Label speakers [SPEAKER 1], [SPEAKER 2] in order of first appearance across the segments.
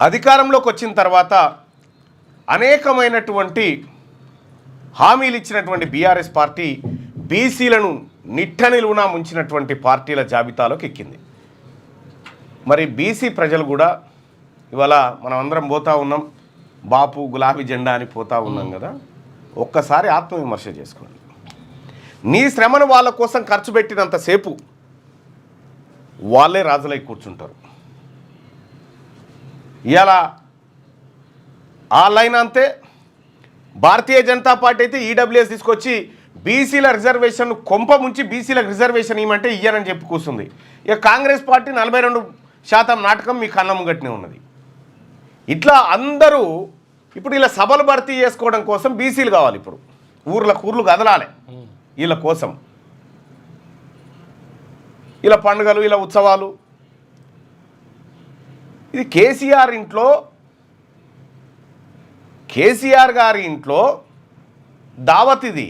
[SPEAKER 1] అధికారంలోకి వచ్చిన తర్వాత అనేకమైనటువంటి హామీలు ఇచ్చినటువంటి బీఆర్ఎస్ పార్టీ బీసీలను నిట్టనిలువునా ముంచినటువంటి పార్టీల జాబితాలోకి ఎక్కింది. మరి బీసీ ప్రజలు కూడా ఇవాళ మనం అందరం పోతా ఉన్నాం, బాపు గులాబీ జెండా అని పోతా ఉన్నాం కదా. ఒక్కసారి ఆత్మవిమర్శ చేసుకోండి. నీ శ్రమను వాళ్ళ కోసం ఖర్చు పెట్టినంతసేపు వాళ్ళే రాజులై కూర్చుంటారు. ఇవాళ ఆ లైన్ అంతే. భారతీయ జనతా పార్టీ అయితే ఈడబ్ల్యూఎస్ తీసుకొచ్చి బీసీల రిజర్వేషన్ కొంప ముంచి బీసీలకు రిజర్వేషన్ ఇవ్వమంటే ఇయ్యనని చెప్పి కూర్చుంది. ఇక కాంగ్రెస్ పార్టీ 42% నాటకం మీ కళ్ళ ముంగట్నే ఉన్నది. ఇట్లా అందరూ ఇప్పుడు ఇలా సభలు భర్తీ చేసుకోవడం కోసం బీసీలు కావాలి. ఇప్పుడు ఊర్లు కదలాలి వీళ్ళ కోసం. ఇలా పండుగలు, ఇలా ఉత్సవాలు. ఇది కేసీఆర్ గారి ఇంట్లో దావత్. ఇది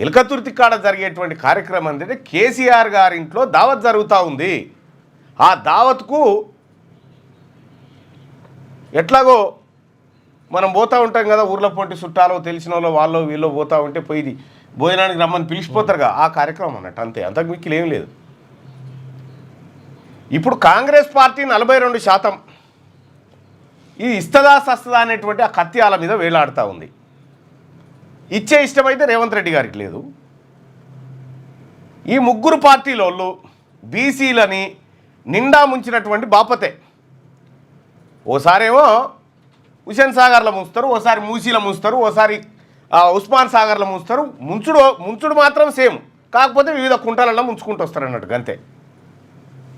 [SPEAKER 1] ఎలకతుర్తి కాడ జరిగేటువంటి కార్యక్రమం అంటే కేసీఆర్ గారి ఇంట్లో దావత్ జరుగుతూ ఉంది. ఆ దావత్కు ఎట్లాగో మనం పోతూ ఉంటాం కదా, ఊర్ల పొంటి చుట్టాలో తెలిసిన వాళ్ళు వీళ్ళు పోతూ ఉంటే పోయి భోజనానికి రమ్మని పిలిచిపోతారుగా, ఆ కార్యక్రమం అన్నట్టు. అంతే, అంతకు మిక్కిలు ఏం లేదు. ఇప్పుడు కాంగ్రెస్ పార్టీ 42% ఇది ఇస్తదా సస్తదా అనేటువంటి ఆ కత్యాల మీద వేలాడుతూ ఉంది. ఇచ్చే ఇష్టమైతే రేవంత్ రెడ్డి గారికి లేదు. ఈ ముగ్గురు పార్టీలోళ్ళు బీసీలని నిండా ముంచినటువంటి బాపతే. ఓసారేమో హుసేన్ సాగర్లో ముంచుతారు, ఓసారి మూసీలో ముంచుతారు, ఓసారి ఉస్మాన్ సాగర్లో ముంచుతారు. ముంచుడు మాత్రం సేమ్, కాకపోతే వివిధ కుంటలలో ముంచుకుంటూ వస్తారు అన్నట్టు అంతే.